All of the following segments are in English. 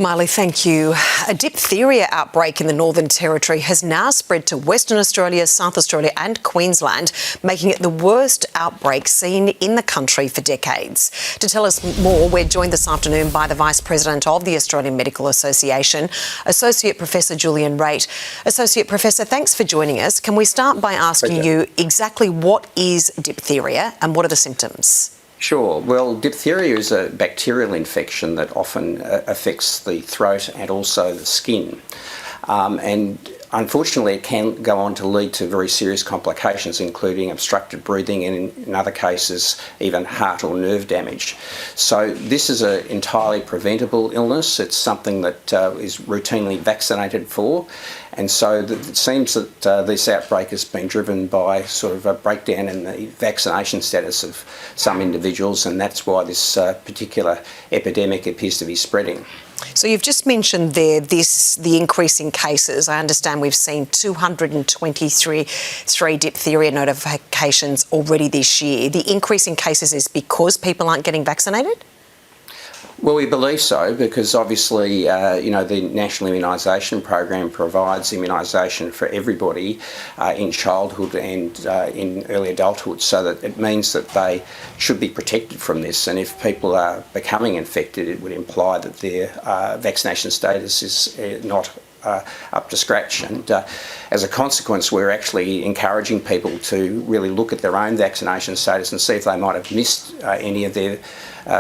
Miley, thank you. A diphtheria outbreak in the Northern Territory has now spread to Western Australia, South Australia and Queensland, making it the worst outbreak seen in the country for decades. To tell us more, we're joined this afternoon by the Vice President of the Australian Medical Association, Associate Professor Julian Raitt. Associate Professor, thanks for joining us. Can we start by asking you exactly what is diphtheria and what are the symptoms? Sure. Well, diphtheria is a bacterial infection that often affects the throat and also the skin. And unfortunately, it can go on to lead to very serious complications, including obstructed breathing and, in other cases, even heart or nerve damage. So this is an entirely preventable illness. It's something that is routinely vaccinated for. And so it seems that this outbreak has been driven by sort of a breakdown in the vaccination status of some individuals, and that's why this particular epidemic appears to be spreading. So you've just mentioned there the increase in cases. I understand we've seen 223 diphtheria notifications already this year. The increase in cases is because people aren't getting vaccinated? Well, we believe so because obviously, the National Immunisation Program provides immunisation for everybody in childhood and in early adulthood, so that it means that they should be protected from this. And if people are becoming infected, it would imply that their vaccination status is not up to scratch. And as a consequence, we're actually encouraging people to really look at their own vaccination status and see if they might have missed any of their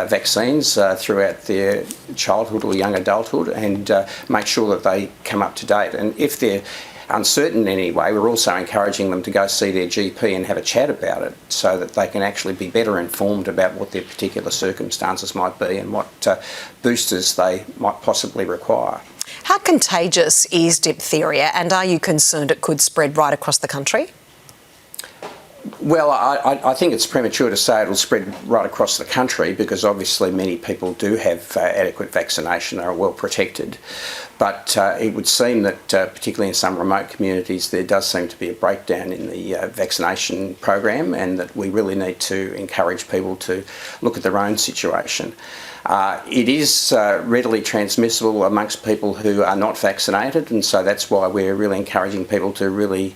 vaccines throughout their childhood or young adulthood, and make sure that they come up to date. And if they're uncertain in any way, we're also encouraging them to go see their GP and have a chat about it, so that they can actually be better informed about what their particular circumstances might be and what boosters they might possibly require. How contagious is diphtheria, and are you concerned it could spread right across the country? Well, I think it's premature to say it'll spread right across the country, because obviously many people do have adequate vaccination, are well protected. But it would seem that particularly in some remote communities there does seem to be a breakdown in the vaccination program, and that we really need to encourage people to look at their own situation. It is readily transmissible amongst people who are not vaccinated, and so that's why we're really encouraging people to really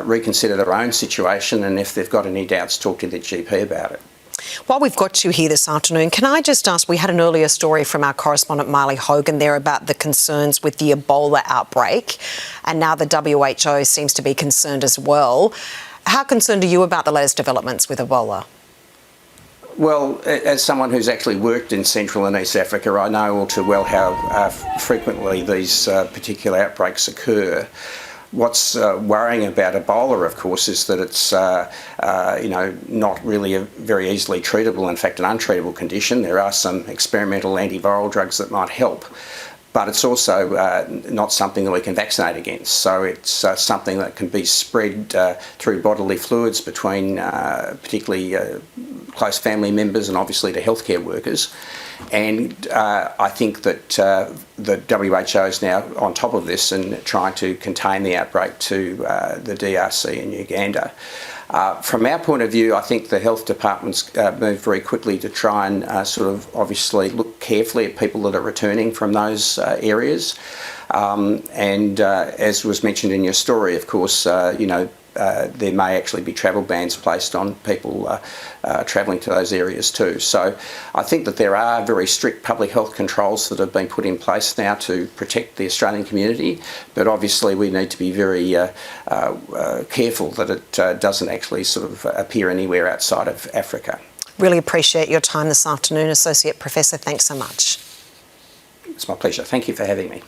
reconsider their own situation, and if they've got any doubts, talk to their GP about it. While we've got you here this afternoon, can I just ask, we had an earlier story from our correspondent Miley Hogan there about the concerns with the Ebola outbreak, and now the WHO seems to be concerned as well. How concerned are you about the latest developments with Ebola? Well, as someone who's actually worked in Central and East Africa, I know all too well how frequently these particular outbreaks occur. What's worrying about Ebola, of course, is that it's not really a very easily treatable, in fact an untreatable condition. There are some experimental antiviral drugs that might help, but it's also not something that we can vaccinate against. So it's something that can be spread through bodily fluids between particularly close family members and obviously to healthcare workers. And I think that the WHO is now on top of this and trying to contain the outbreak to the DRC and Uganda. From our point of view, I think the health departments moved very quickly to try and obviously look carefully at people that are returning from those areas. As was mentioned in your story, of course, there may actually be travel bans placed on people travelling to those areas too. So I think that there are very strict public health controls that have been put in place now to protect the Australian community, but obviously we need to be very careful that it doesn't actually appear anywhere outside of Africa. Really appreciate your time this afternoon, Associate Professor. Thanks so much. It's my pleasure. Thank you for having me.